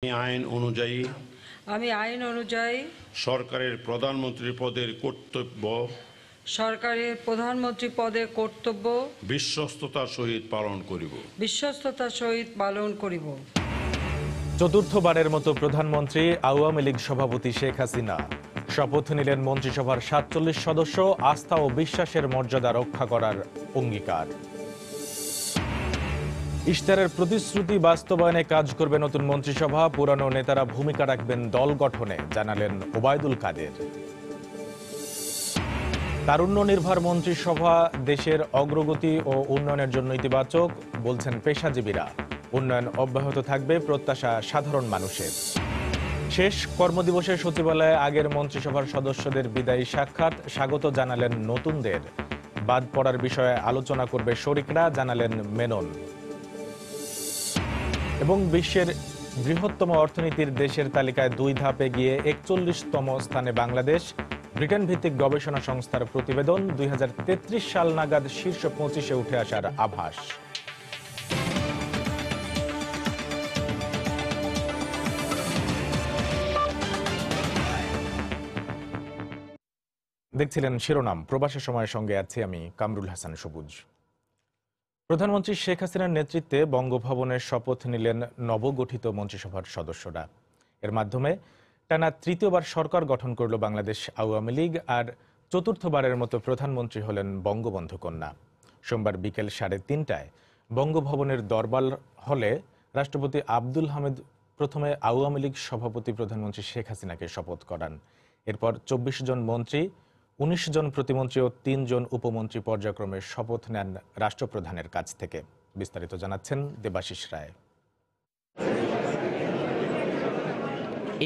আমি আইন অনুযায়ী সরকারের প্রধানমন্ত্রী পদের কর্তব্য বিশ্বস্ততার সহিত পালন করিব। চতুর্থবারের মতো প্রধানমন্ত্রী আওয়ামী লীগ সভাপতি শেখ হাসিনা শপথ নিলেন মন্ত্রিসভার ৪৭ সদস্য আস্থা ও বিশ্বাসের মর্যাদা রক্ষা করার অঙ্গীকার। ইশতেহারের প্রতিশ্রুতি বাস্তবায়নে কাজ করবে নতুন মন্ত্রিসভা, পুরানো নেতারা ভূমিকা রাখবেন দল গঠনে, জানালেন ওবায়দুল কাদের। তারুণ্য নির্ভর মন্ত্রিসভা দেশের অগ্রগতি ও উন্নয়নের জন্য ইতিবাচক, বলছেন পেশাজীবীরা। উন্নয়ন অব্যাহত থাকবে, প্রত্যাশা সাধারণ মানুষের। শেষ কর্মদিবসে সচিবালয়ে আগের মন্ত্রিসভার সদস্যদের বিদায়ী সাক্ষাৎ, স্বাগত জানালেন নতুনদের। বাদ পড়ার বিষয়ে আলোচনা করবে শরিকরা, জানালেন মেনন। এবং বিশ্বের বৃহত্তম অর্থনীতির দেশের তালিকায় 2 ধাপে গিয়ে 41তম স্থানে বাংলাদেশ। ব্রিটেন ভিত্তিক গবেষণা সংস্থার প্রতিবেদন, 2033 সাল নাগাদ শীর্ষ 25-এ উঠে আসার আভাস। দেখছিলেন শিরোনাম। প্রবাসের সময়ের সঙ্গে আছি আমি কামরুল হাসান সবুজ। প্রধানমন্ত্রী শেখ হাসিনার নেতৃত্বে বঙ্গভবনের শপথ নিলেন নবগঠিত মন্ত্রিসভার সদস্যরা। এর মাধ্যমে টানা তৃতীয়বার সরকার গঠন করল বাংলাদেশ আওয়ামী লীগ, আর চতুর্থবারের মতো প্রধানমন্ত্রী হলেন বঙ্গবন্ধু কন্যা। সোমবার বিকেল 3:30টায় বঙ্গভবনের দরবার হলে রাষ্ট্রপতি আব্দুল হামিদ প্রথমে আওয়ামী লীগ সভাপতি প্রধানমন্ত্রী শেখ হাসিনাকে শপথ করান। এরপর 24 জন মন্ত্রী, 19 জন প্রতিমন্ত্রী ও 3 জন উপমন্ত্রী পর্যায়ক্রমে শপথ নেন রাষ্ট্রপ্রধানের কাছ থেকে। বিস্তারিত জানাচ্ছেন দেবাশিস রায়।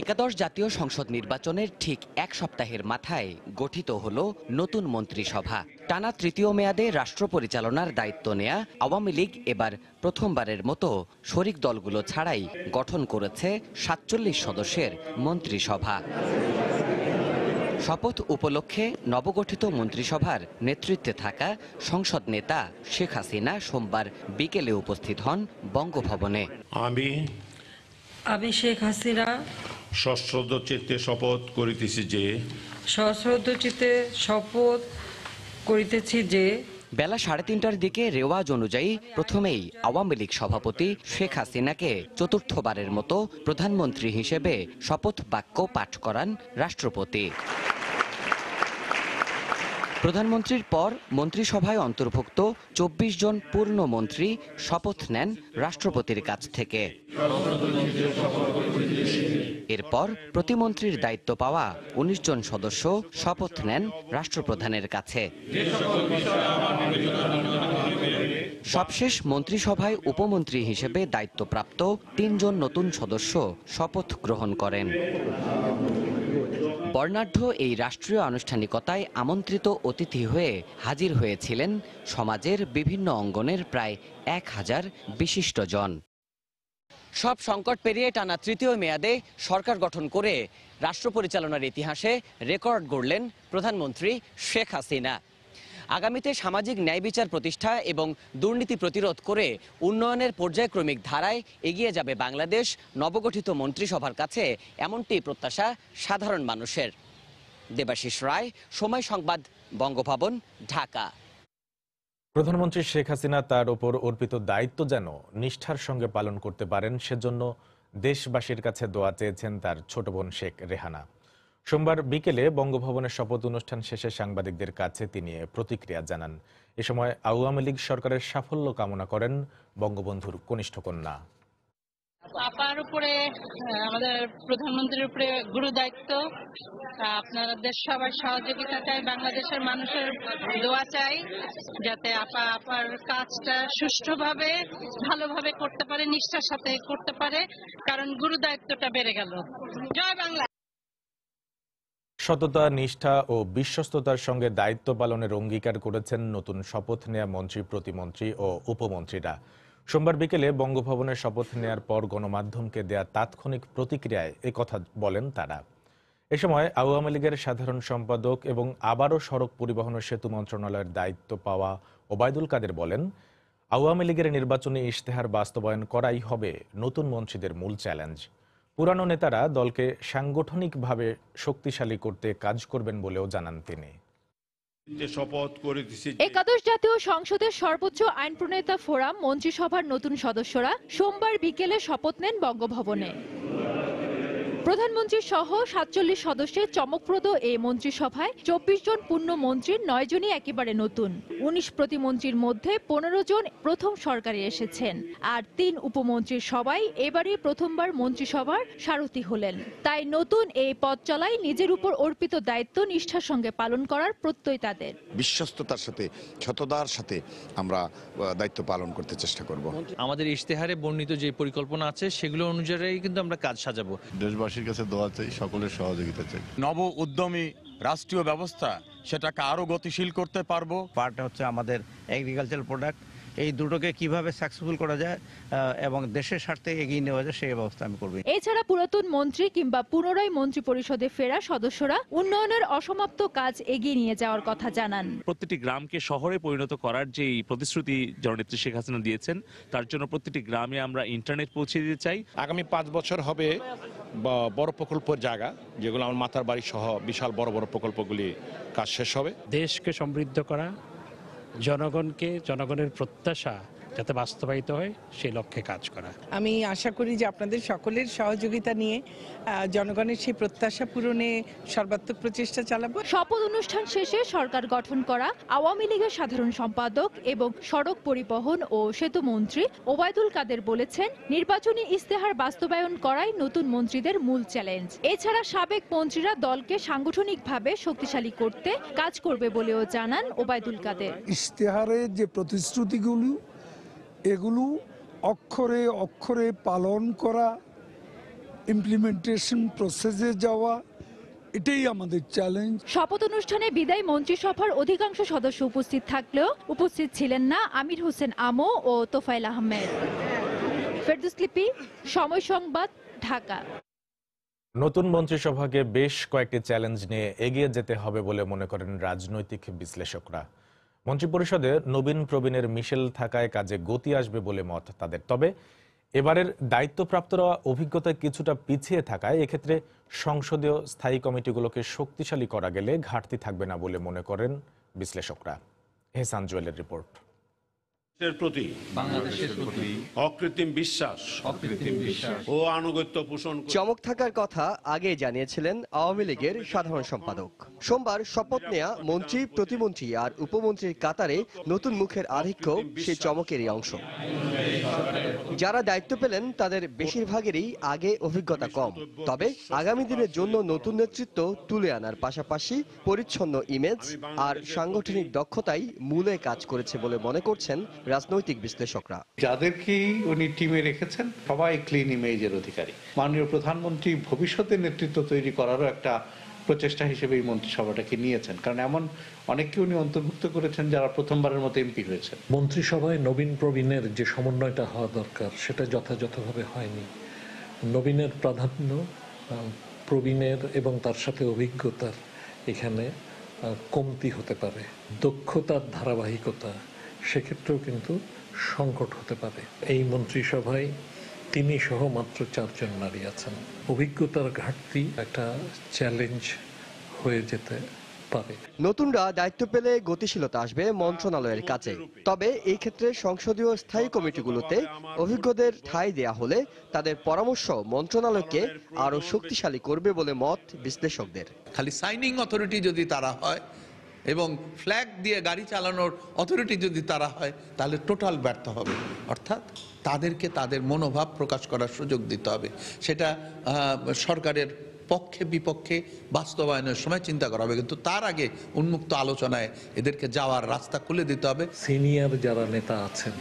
একাদশ জাতীয় সংসদ নির্বাচনের ঠিক 1 সপ্তাহের মাথায় গঠিত হল নতুন মন্ত্রিসভা। টানা তৃতীয় মেয়াদে রাষ্ট্র পরিচালনার দায়িত্ব নেয়া আওয়ামী লীগ এবার প্রথমবারের মতো শরিক দলগুলো ছাড়াই গঠন করেছে 47 সদস্যের মন্ত্রিসভা। শপথ উপলক্ষে নবগঠিত মন্ত্রিসভার নেতৃত্বে থাকা সংসদ নেতা শেখ হাসিনা সোমবার বিকেলে উপস্থিত হন বঙ্গভবনে। আমি শেখ হাসিনা সশ্রদ্ধ চিত্তে শপথ করিতেছি যে বেলা 3:30টার দিকে রেওয়াজ অনুযায়ী প্রথমেই আওয়ামী লীগ সভাপতি শেখ হাসিনাকে চতুর্থবারের মতো প্রধানমন্ত্রী হিসেবে শপথ বাক্য পাঠ করান রাষ্ট্রপতি। প্রধানমন্ত্রীর পর মন্ত্রিসভায় অন্তর্ভুক্ত 24 জন পূর্ণ মন্ত্রী শপথ নেন রাষ্ট্রপতির কাছ থেকে। এরপর প্রতিমন্ত্রীর দায়িত্ব পাওয়া 19 জন সদস্য শপথ নেন রাষ্ট্রপ্রধানের কাছে। সবশেষ মন্ত্রিসভায় উপমন্ত্রী হিসেবে দায়িত্বপ্রাপ্ত 3 জন নতুন সদস্য শপথ গ্রহণ করেন। বর্ণাঢ্য এই রাষ্ট্রীয় আনুষ্ঠানিকতায় আমন্ত্রিত অতিথি হয়ে হাজির হয়েছিলেন সমাজের বিভিন্ন অঙ্গনের প্রায় 1000 বিশিষ্টজন। সব সংকট পেরিয়ে টানা তৃতীয় মেয়াদে সরকার গঠন করে রাষ্ট্র পরিচালনার ইতিহাসে রেকর্ড গড়লেন প্রধানমন্ত্রী শেখ হাসিনা। আগামীতে সামাজিক ন্যায় বিচার প্রতিষ্ঠা এবং দুর্নীতি প্রতিরোধ করে উন্নয়নের পর্যায়ক্রমিক ধারায় এগিয়ে যাবে বাংলাদেশ নবগঠিত মন্ত্রিসভার কাছে, এমনটি প্রত্যাশা সাধারণ মানুষের। দেবাশিস রায়, সময় সংবাদ, বঙ্গভবন, ঢাকা। প্রধানমন্ত্রী শেখ হাসিনা তার উপর অর্পিত দায়িত্ব যেন নিষ্ঠার সঙ্গে পালন করতে পারেন, সেজন্য দেশবাসীর কাছে দোয়া চেয়েছেন তার ছোট বোন শেখ রেহানা। সোমবার বিকেলে বঙ্গভবনের শপথ অনুষ্ঠান শেষে সাংবাদিকদের কাছে তিনি প্রতিক্রিয়া জানান। এ সময় আওয়ামী লীগ সরকারের সাফল্য কামনা করেন বঙ্গবন্ধুর কনিষ্ঠ কন্যা। আপার উপরে, আমাদের প্রধানমন্ত্রীর উপরে গুরু দায়িত্ব। আপনাদের সবার সহযোগিতা চাই, বাংলাদেশের মানুষের দোয়া চাই যাতে আপার কাজটা সুষ্ঠুভাবে ভালোভাবে করতে পারে, নিষ্ঠার সাথে করতে পারে, কারণ গুরু দায়িত্বটা বেড়ে গেল। জয় বাংলা। সততা, নিষ্ঠা ও বিশ্বস্ততার সঙ্গে দায়িত্ব পালনের অঙ্গীকার করেছেন নতুন শপথ নেয়া মন্ত্রী, প্রতিমন্ত্রী ও উপমন্ত্রীরা। সোমবার বিকেলে বঙ্গভবনের শপথ নেয়ার পর গণমাধ্যমকে দেয়া তাৎক্ষণিক প্রতিক্রিয়ায় একথা বলেন তারা। এ সময় আওয়ামী লীগের সাধারণ সম্পাদক এবং আবারও সড়ক পরিবহন ও সেতু মন্ত্রণালয়ের দায়িত্ব পাওয়া ওবায়দুল কাদের বলেন, আওয়ামী লীগের নির্বাচনী ইশতেহার বাস্তবায়ন করাই হবে নতুন মন্ত্রীদের মূল চ্যালেঞ্জ। পুরানো নেতারা দলকে সাংগঠনিকভাবে শক্তিশালী করতে কাজ করবেন বলেও জানান তিনি। শপথ করিতেছি একাদশ জাতীয় সংসদের সর্বোচ্চ আইন প্রণেতা ফোরাম মন্ত্রিসভার নতুন সদস্যরা সোমবার বিকেলে শপথ নেন বঙ্গভবনে। প্রধানমন্ত্রী সহ ৪৭ সদস্যের চমকপ্রদ এই মন্ত্রিসভায় ২৪ জন পূর্ণ মন্ত্রীর ৯ জনই একেবারে নতুন। ১৯ প্রতিমন্ত্রীর মধ্যে ১৫ জন প্রথম সরকারে এসেছেন, আর ৩ উপমন্ত্রীর সবাই এবারই প্রথমবার মন্ত্রিসভার সারথি হলেন। তাই নতুন এই পথ চলাই নিজের উপর অর্পিত দায়িত্ব নিষ্ঠার সঙ্গে পালন করার প্রত্যয় তাদের। বিশ্বস্ততার সাথে, সততার সাথে আমরা দায়িত্ব পালন করতে চেষ্টা করব। আমাদের ইশতেহারে বর্ণিত যে পরিকল্পনা আছে সেগুলো অনুযায়ী কিন্তু আমরা কাজ সাজাবো। দেশবাসীর কাছে দোয়া চাই, সকলের সহযোগিতা চাই। নব উদ্যমী রাষ্ট্রীয় ব্যবস্থা সেটাকে আরো গতিশীল করতে পারবো। পার্ট হচ্ছে আমাদের এগ্রিকালচারাল প্রোডাক্ট, এই দুটোকে কিভাবে সাকসেসফুল করা যায় এবং দেশের স্বার্থে এগিয়ে নেওয়া যায় সেই ব্যবস্থা আমি করব। এছাড়া পুরাতন মন্ত্রী কিংবা পুনরায় মন্ত্রী পরিষদে ফেরা সদস্যরা উন্নয়নের অসমাপ্ত কাজ এগিয়ে নিয়ে যাওয়ার কথা জানান। প্রতিটি গ্রামকে শহরে পরিণত করার যে প্রতিশ্রুতি জননেত্রী শেখ হাসিনা দিয়েছেন, তার জন্য প্রতিটি গ্রামে আমরা ইন্টারনেট পৌঁছে দিতে চাই। আগামী ৫ বছর হবে বড় প্রকল্পের জায়গা, যেগুলো আমার মাতার বাড়ি সহ বিশাল বড় বড় প্রকল্পগুলি কাজ শেষ হবে। দেশকে সমৃদ্ধ করা, জনগণের প্রত্যাশা যাতে বাস্তবায়িত হয় সেই লক্ষ্যে কাজ করা। আমি আশা করি যে আপনাদের সকলের সহযোগিতা নিয়ে জনগণের সেই প্রত্যাশা পূরণে সর্বাত্মক প্রচেষ্টা চালাবো। শপথ অনুষ্ঠান শেষে সরকার গঠন করা আওয়ামী লীগের সাধারণ সম্পাদক এবং সড়ক পরিবহন ও সেতু মন্ত্রী ওবায়দুল কাদের বলেছেন, নির্বাচনী ইস্তেহার বাস্তবায়ন করাই নতুন মন্ত্রীদের মূল চ্যালেঞ্জ। এছাড়া সাবেক মন্ত্রীরা দলকে সাংগঠনিকভাবে শক্তিশালী করতে কাজ করবে বলেও জানান ওবায়দুল কাদের। ইস্তেহারের যে প্রতিশ্রুতিগুলো এগুলো অক্ষরে অক্ষরে পালন করা, ইমপ্লিমেন্টেশন প্রসেসে যাওয়া, এটাই আমাদের চ্যালেঞ্জ। শপথ অনুষ্ঠানে বিদায়ী মন্ত্রিসভার অধিকাংশ সদস্য উপস্থিত থাকলেও উপস্থিত ছিলেন না আমির হোসেন আমো ও তোফায়েল আহমেদ। ফেরদৌস লিপি, সময় সংবাদ, ঢাকা। নতুন মন্ত্রিসভাকে বেশ কয়েকটি চ্যালেঞ্জ নিয়ে এগিয়ে যেতে হবে বলে মনে করেন রাজনৈতিক বিশ্লেষকরা। মন্ত্রিপরিষদে নবীন প্রবীণের মিশেল থাকায় কাজে গতি আসবে বলে মত তাদের। তবে এবারের দায়িত্বপ্রাপ্তরা অভিজ্ঞতায় কিছুটা পিছিয়ে থাকায় এক্ষেত্রে সংসদীয় স্থায়ী কমিটিগুলোকে শক্তিশালী করা গেলে ঘাটতি থাকবে না বলে মনে করেন বিশ্লেষকরা। এহসান জুয়েলের রিপোর্ট। বাংলাদেশের প্রতি অকৃত্রিম বিশ্বাস ও আনুগত্য পোষণ। চমক থাকার কথা আগে জানিয়েছিলেন আওয়ামী লীগের সাধারণ সম্পাদক। সোমবার শপথ নেয়া মন্ত্রী, প্রতিমন্ত্রী আর উপমন্ত্রীর কাতারে নতুন মুখের আধিক্য সেই চমকেরই অংশ। যারা দায়িত্ব পেলেন তাদের বেশিরভাগেরই আগে অভিজ্ঞতা কম, তবে আগামী দিনের জন্য নতুন নেতৃত্ব তুলে আনার পাশাপাশি পরিচ্ছন্ন ইমেজ আর সাংগঠনিক দক্ষতাই মূলে কাজ করেছে বলে মনে করছেন রাজনৈতিক বিশ্লেষকরা। যাদেরকেই উনি টিমে রেখেছেন সবাই ক্লিন ইমেজের অধিকারী। মাননীয় প্রধানমন্ত্রী ভবিষ্যতের নেতৃত্ব তৈরি করারও একটা প্রচেষ্টা হিসেবে এই মন্ত্রিসভাটাকে নিয়েছেন, কারণ এমন অনেককে উনি অন্তর্ভুক্ত করেছেন যারা প্রথমবারের মতো এমপি হয়েছেন। মন্ত্রিসভায় নবীন প্রবীণের যে সমন্বয়টা হওয়া দরকার সেটা যথাযথভাবে হয়নি। নবীনের প্রাধান্য, প্রবীণের এবং তার সাথে অভিজ্ঞতার এখানে কমতি হতে পারে। দক্ষতার ধারাবাহিকতা সেক্ষেত্রেও কিন্তু সংকট হতে পারে। এই মন্ত্রিসভায় তিনি সহ মাত্র 4 জন নারী আছেন। অভিজ্ঞতার ঘাটতি একটা চ্যালেঞ্জ হয়ে যেতে পারে। নতুনরা দায়িত্ব পেলে গতিশীলতা আসবে মন্ত্রণালয়ের কাছে। তবে এই ক্ষেত্রে সংসদীয় স্থায়ী কমিটিগুলোতে অভিজ্ঞদের ঠাঁই দেয়া হলে তাদের পরামর্শ মন্ত্রণালয়কে আরো শক্তিশালী করবে বলে মত বিশ্লেষকদের। খালি সাইনিং অথরিটি যদি তারা হয় এবং ফ্ল্যাগ দিয়ে গাড়ি চালানোর অথরিটি যদি তারা হয় তাহলে টোটাল ব্যর্থ হবে। অর্থাৎ তাদেরকে তাদের মনোভাব প্রকাশ করার সুযোগ দিতে হবে। সেটা সরকারের পক্ষে বিপক্ষে বাস্তবায়নের সময় চিন্তা করা হবে, কিন্তু তার আগে উন্মুক্ত আলোচনায় এদেরকে যাওয়ার রাস্তা খুলে দিতে হবে। সিনিয়র যারা নেতা আছেন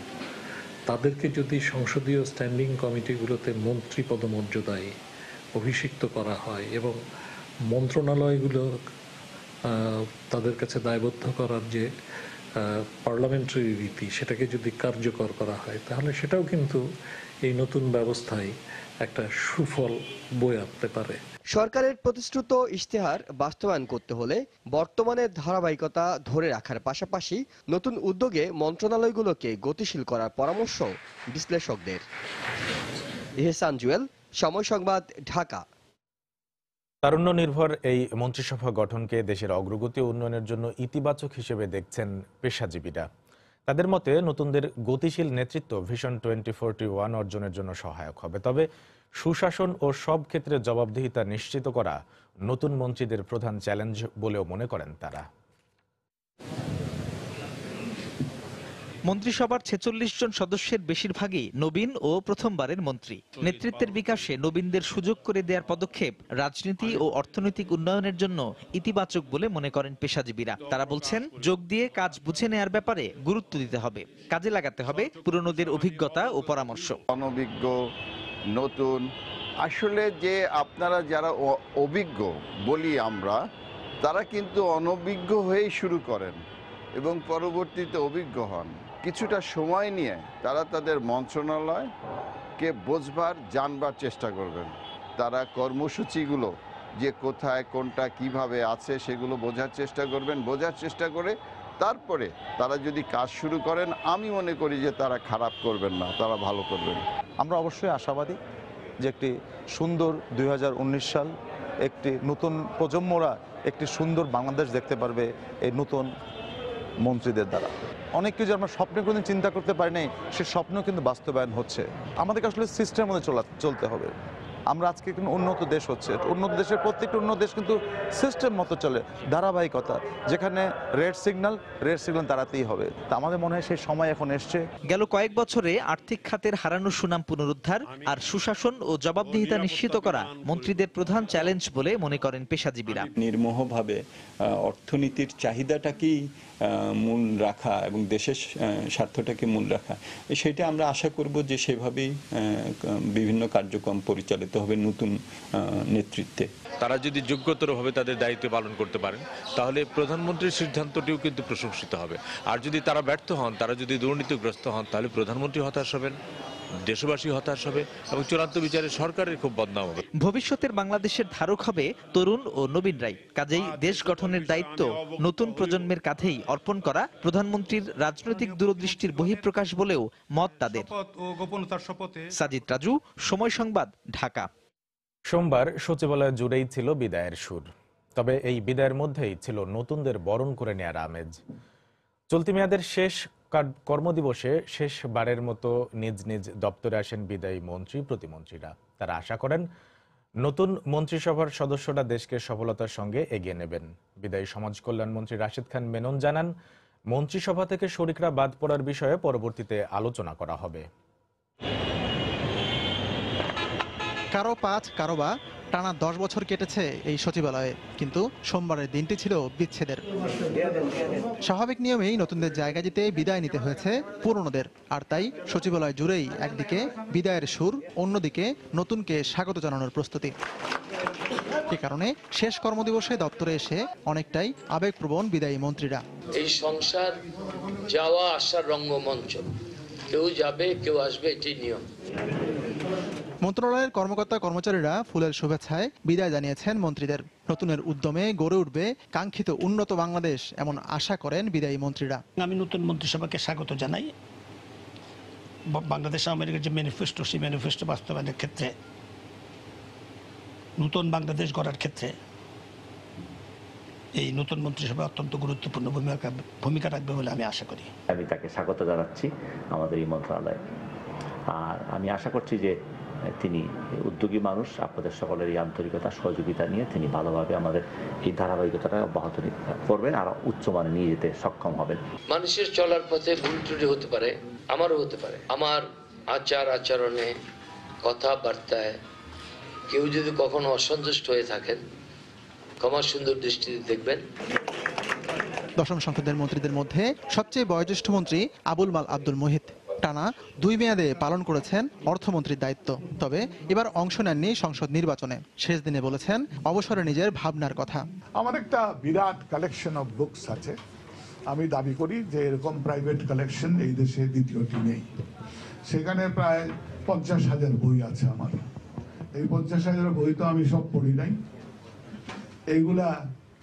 তাদেরকে যদি সংসদীয় স্ট্যান্ডিং কমিটিগুলোতে মন্ত্রী পদমর্যাদায় অভিষিক্ত করা হয় এবং মন্ত্রণালয়গুলো তাদের কাছে দায়বদ্ধ করার যে পার্লামেন্টারি রীতি সেটাকে যদি কার্যকর করা হয় তাহলে সেটাও কিন্তু এই নতুন ব্যবস্থায় একটা সুফল বয়ে আনতে পারে। সরকারের প্রতিশ্রুত ইশতেহার বাস্তবায়ন করতে হলে বর্তমানের ধারাবাহিকতা ধরে রাখার পাশাপাশি নতুন উদ্যোগে মন্ত্রণালয়গুলোকে গতিশীল করার পরামর্শ বিশ্লেষকদের। এহসান জুয়েল, সময় সংবাদ, ঢাকা। তারুণ্য নির্ভর এই মন্ত্রিসভা গঠনকে দেশের অগ্রগতি ও উন্নয়নের জন্য ইতিবাচক হিসেবে দেখছেন পেশাজীবীরা। তাদের মতে নতুনদের গতিশীল নেতৃত্ব ভিশন 2041 অর্জনের জন্য সহায়ক হবে। তবে সুশাসন ও সব ক্ষেত্রে জবাবদিহিতা নিশ্চিত করা নতুন মন্ত্রীদের প্রধান চ্যালেঞ্জ বলেও মনে করেন তারা। মন্ত্রিসভার ৪৬ জন সদস্যের বেশিরভাগই নবীন ও প্রথমবারের মন্ত্রী। নেতৃত্বের বিকাশে নবীনদের সুযোগ করে দেওয়ার পদক্ষেপ রাজনীতি ও অর্থনৈতিক উন্নয়নের জন্য ইতিবাচক বলে মনে করেন পেশাজীবীরা। তারা বলছেন, যোগ দিয়ে কাজ বুঝে নেয়ার ব্যাপারে গুরুত্ব দিতে হবে, কাজে লাগাতে হবে পুরনোদের অভিজ্ঞতা ও পরামর্শ। অনভিজ্ঞ, নতুন, আসলে যে আপনারা যারা অভিজ্ঞ বলি আমরা, তারা কিন্তু অনভিজ্ঞ হয়েই শুরু করেন এবং পরবর্তীতে অভিজ্ঞ হন। কিছুটা সময় নিয়ে তারা তাদের মন্ত্রণালয়কে বোঝবার, জানবার চেষ্টা করবেন। তারা কর্মসূচিগুলো যে কোথায় কোনটা কিভাবে আছে সেগুলো বোঝার চেষ্টা করবেন। বোঝার চেষ্টা করে তারপরে তারা যদি কাজ শুরু করেন, আমি মনে করি যে তারা খারাপ করবেন না, তারা ভালো করবেন। আমরা অবশ্যই আশাবাদী যে একটি সুন্দর 2019 সাল, একটি নতুন প্রজন্মরা একটি সুন্দর বাংলাদেশ দেখতে পারবে এই নতুন মন্ত্রীদের দ্বারা। অনেক কিছু আমরা স্বপ্নে কোনোদিন চিন্তা করতে পারি নাই, সে স্বপ্ন কিন্তু বাস্তবায়ন হচ্ছে। আমাদেরকে আসলে সিস্টেমের মধ্যে চলতে হবে। আমরা আজকে কিন্তু উন্নত দেশ হচ্ছে, উন্নত দেশের প্রত্যেকটা উন্নত দেশ কিন্তু সিস্টেম মতো চলে, ধারাবাহিকতা। যেখানে রেড সিগন্যাল তাড়াতেই হবে। তা আমাদের মনে হয় সেই সময় এখন এসছে। গেল কয়েক বছরে আর্থিক খাতের হারানো সুনাম পুনরুদ্ধার আর সুশাসন ও জবাবদিহিতা নিশ্চিত করা মন্ত্রীদের প্রধান চ্যালেঞ্জ বলে মনে করেন পেশাজীবীরা। নির্মোহভাবে অর্থনীতির চাহিদাটাকেই মূল রাখা এবং দেশের স্বার্থটাকে মূল রাখা, সেটা আমরা আশা করব যে সেভাবেই বিভিন্ন কার্যক্রম পরিচালিত হবে নতুন নেতৃত্বে। তারা যদি যোগ্যতরভাবে তাদের দায়িত্ব পালন করতে পারেন, তাহলে প্রধানমন্ত্রীর সিদ্ধান্তটিও কিন্তু প্রশংসিত হবে। আর যদি তারা ব্যর্থ হন, তারা যদি দুর্নীতিগ্রস্ত হন, তাহলে প্রধানমন্ত্রী হতাশ হবেন, দেশবাসী হতাশ হবে এবং চূড়ান্ত বিচারে সরকারের খুব বদনাম হবে। ভবিষ্যতের বাংলাদেশের ধারক হবে তরুণ ও নবীনরাই। কাজেই দেশ গঠনের দায়িত্ব নতুন প্রজন্মের কাঁধেই অর্পণ করা প্রধানমন্ত্রীর রাজনৈতিক দূরদৃষ্টির বহিঃপ্রকাশ বলেও মত তাদের। সাজিদ রাজু, সময় সংবাদ, ঢাকা। সোমবার সচিবালয় জুড়েই ছিল বিদায়ের সুর। তবে এই বিদায়ের মধ্যেই ছিল নতুনদের বরণ করে নেয়ার আমেজ। চলতি মেয়াদের শেষ কর্মদিবসে শেষবারের মতো নিজ নিজ দপ্তরে আসেন বিদায়ী মন্ত্রী প্রতিমন্ত্রীরা। তারা আশা করেন নতুন মন্ত্রিসভার সদস্যরা দেশকে সফলতার সঙ্গে এগিয়ে নেবেন। বিদায়ী সমাজ কল্যাণ মন্ত্রী রাশেদ খান মেনন জানান, মন্ত্রিসভা থেকে শরিকরা বাদ পড়ার বিষয়ে পরবর্তীতে আলোচনা করা হবে। কারো 5 কারো বা টানা 10 বছর কেটেছে এই সচিবালয়ে, কিন্তু সোমবারের দিনটি ছিল বিচ্ছেদের। স্বাভাবিক নিয়মেই নতুনদের জায়গা দিতে বিদায় নিতে হয়েছে পুরনোদের। আর তাই সচিবালয় জুড়েই একদিকে বিদায়ের সুর, অন্যদিকে নতুনকে স্বাগত জানানোর প্রস্তুতি। এ কারণে শেষ কর্মদিবসে দপ্তরে এসে অনেকটাই আবেগপ্রবণ বিদায়ী মন্ত্রীরা। এই সংসার যাওয়া আসার রঙ্গমঞ্চ, কেউ যাবে কেউ আসবে, এটি নিয়ম। মন্ত্রণালয়ের কর্মকর্তা কর্মচারীরা ফুলের শুভেচ্ছায় বিদায় জানিয়েছেন মন্ত্রীদের। নতুনের উদ্যমে গড়ে উঠবে কাঙ্ক্ষিত উন্নত বাংলাদেশ, এমন আশা করেন বিদায়ী মন্ত্রীরা। আমি নতুন মন্ত্রিসভাকে স্বাগত জানাই। বাংলাদেশ আওয়ামী লীগের যে ম্যানিফেস্টো, সেই ম্যানিফেস্টো বাস্তবায়নের ক্ষেত্রে, নতুন বাংলাদেশ গড়ার ক্ষেত্রে এই নতুন মন্ত্রিসভা অত্যন্ত গুরুত্বপূর্ণ ভূমিকা রাখবে বলে আমি আশা করি। আমি তাকে স্বাগত জানাচ্ছি আমাদের এই মন্ত্রণালয়ে। আর আমি আশা করছি যে তিনি উদ্যোগী মানুষ, আপনাদের সকলের এই আন্তরিকতা সহযোগিতা নিয়ে তিনি ভালোভাবে আমাদের এই ধারাবাহিকতাটা অব্যাহত করবেন আর উচ্চমানে নিয়ে যেতে সক্ষম হবেন। মানুষের চলার পথে ভুল ত্রুটি হতে পারে, আমারও হতে পারে। আমার আচার আচরণে, কথাবার্তায় কেউ যদি কখনো অসন্তুষ্ট হয়ে থাকেন, ক্ষমা সুন্দর দৃষ্টিতে দেখবেন। দশম সংসদের মন্ত্রীদের মধ্যে সবচেয়ে বয়োজ্যেষ্ঠ মন্ত্রী আবুল মাল আব্দুল মুহিত। টানা 2 মেয়াদে পালন করেছেন অর্থমন্ত্রীর দায়িত্ব। তবে এবার অংশ নেননি সংসদ নির্বাচনে। শেষ দিনে বলেছেন অবসরে নিজের ভাবনার কথা। আমার একটা বিরাট কালেকশন অফ বুকস আছে। আমি দাবি করি যে এরকম প্রাইভেট কালেকশন এই দেশে দ্বিতীয়টি নেই। সেখানে প্রায় 50,000 বই আছে আমার। এই 50,000 বই তো আমি সব পড়ি নাই, এইগুলা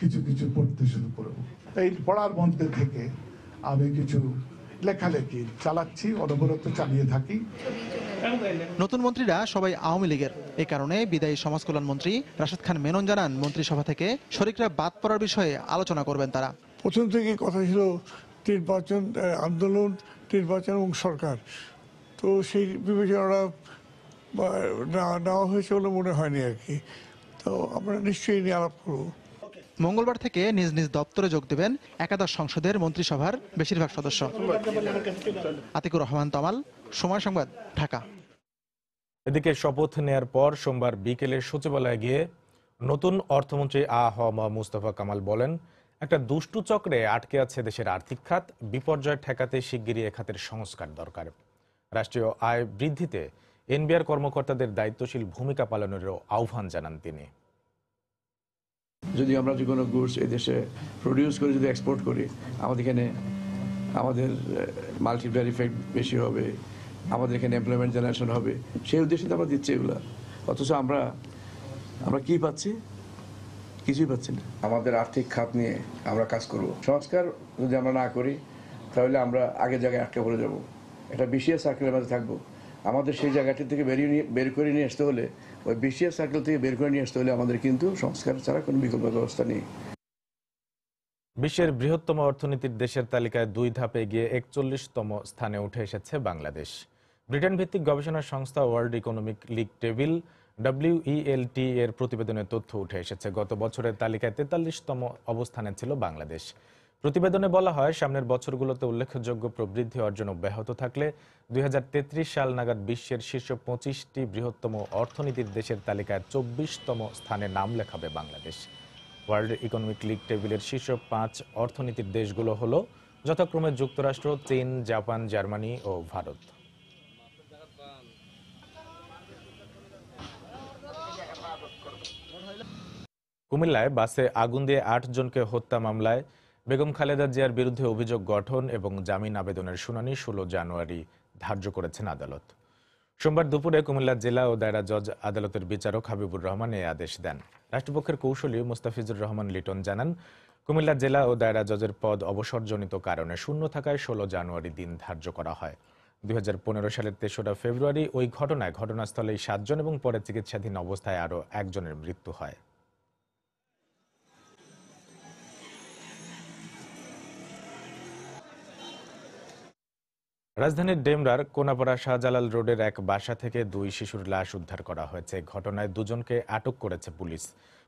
কিছু কিছু পড়তে শুরু করব। এই পড়ার মধ্যে থেকে আমি কিছু লেখালেখি চালাচ্ছি, অনবরত চালিয়ে থাকি। নতুন মন্ত্রীরা সবাই আওয়ামী লীগের। এ কারণে বিদায়ী সমাজ কল্যাণ মন্ত্রী রাশেদ খান মেনন জানান, মন্ত্রিসভা থেকে শরিকরা বাদ পড়ার বিষয়ে আলোচনা করবেন তারা। প্রথম থেকে কথা ছিল নির্বাচন, আন্দোলন, নির্বাচন এবং সরকার। তো সেই বিবেচনাটা নেওয়া হয়েছে বলে মনে হয়নি আর কি। তো আমরা নিশ্চয়ই নিয়ে আলাপ করবো। মঙ্গলবার থেকে নিজ নিজ দপ্তরে যোগ দেবেন একাদশ সংসদের মন্ত্রিসভার বেশিরভাগ সদস্য। আতিকুর রহমান তমাল, সময় সংবাদ, ঢাকা। এদিকে শপথ নেয়ার পর সোমবার বিকেলে সচিবালয়ে গিয়ে নতুন অর্থমন্ত্রী মুস্তফা কামাল বলেন, একটা দুষ্টু চক্রে আটকে আছে দেশের আর্থিক খাত, বিপর্যয় ঠেকাতে শিগগিরই এ খাতের সংস্কার দরকার। রাষ্ট্রীয় আয় বৃদ্ধিতে এনবিআর কর্মকর্তাদের দায়িত্বশীল ভূমিকা পালনেরও আহ্বান জানান তিনি। যদি আমরা যে কোনো গুডস এই দেশে প্রডিউস করে যদি এক্সপোর্ট করি, আমাদের এখানে আমাদের মাল্টিপ্লায়ার ইফেক্ট বেশি হবে, আমাদের এখানে এমপ্লয়মেন্ট জেনারেশন হবে। সেই উদ্দেশ্যে তো আমরা দিচ্ছি এগুলো, অথচ আমরা কি পাচ্ছি? কিছুই পাচ্ছি না। আমাদের আর্থিক খাত নিয়ে আমরা কাজ করব। সংস্কার যদি আমরা না করি তাহলে আমরা আগের জায়গায় আটকে পড়ে যাব, একটা বিসিএস সার্কেলের মাঝে থাকবো। আমাদের সেই জায়গাটি থেকে বের করে নিয়ে আসতে হলে, ওই বিসিএস সার্কেল থেকে বের করে নিয়ে আসতে হলে আমাদের কিন্তু সংস্কার ছাড়া কোনো বিকল্প ব্যবস্থা নেই। বিশ্বের বৃহত্তম অর্থনীতির দেশের তালিকায় 2 ধাপে গিয়ে 41তম স্থানে উঠে এসেছে বাংলাদেশ। ব্রিটেন ভিত্তিক গবেষণা সংস্থা world economic league table WELT এর প্রতিবেদনে তথ্য উঠে এসেছে। গত বছরের তালিকায় 43তম অবস্থানে ছিল বাংলাদেশ। প্রতিবেদনে বলা হয়, সামনের বছরগুলোতে উল্লেখযোগ্য প্রবৃদ্ধি অর্জন অব্যাহত থাকলে 2033 সাল নাগাদ বিশ্বের শীর্ষ 25টি বৃহত্তম অর্থনীতির দেশের তালিকায় 24তম স্থানে নাম লেখাবে বাংলাদেশ। ওয়ার্ল্ড ইকোনমিক লিগ টেবিলের শীর্ষ 5 অর্থনীতির দেশগুলো হলো যথাক্রমে যুক্তরাষ্ট্র, চীন, জাপান, জার্মানি ও ভারত। কুমিল্লায় বাসে আগুন দিয়ে 8 জনকে হত্যা মামলায় বেগম খালেদা জিয়ার বিরুদ্ধে অভিযোগ গঠন এবং জামিন আবেদনের শুনানি 16 জানুয়ারি ধার্য করেছেন আদালত। সোমবার দুপুরে কুমিল্লা জেলা ও দায়রা জজ আদালতের বিচারক হাবিবুর রহমান এই আদেশ দেন। রাষ্ট্রপক্ষের কৌঁসুলি মুস্তাফিজুর রহমান লিটন জানান, কুমিল্লা জেলা ও দায়রা জজের পদ অবসরজনিত কারণে শূন্য থাকায় 16 জানুয়ারি দিন ধার্য করা হয়। 2015 সালের 3রা ফেব্রুয়ারি ওই ঘটনায় ঘটনাস্থলেই 7 জন এবং পরে চিকিৎসাধীন অবস্থায় আরও 1 জনের মৃত্যু হয়। রাজধানীর ডেমরার কোনাপাড়া শাহজালাল রোডের এক বাসা থেকে 2 শিশুর লাশ উদ্ধার করা হয়েছে। ঘটনায় 2 জনকে আটক করেছে পুলিশ।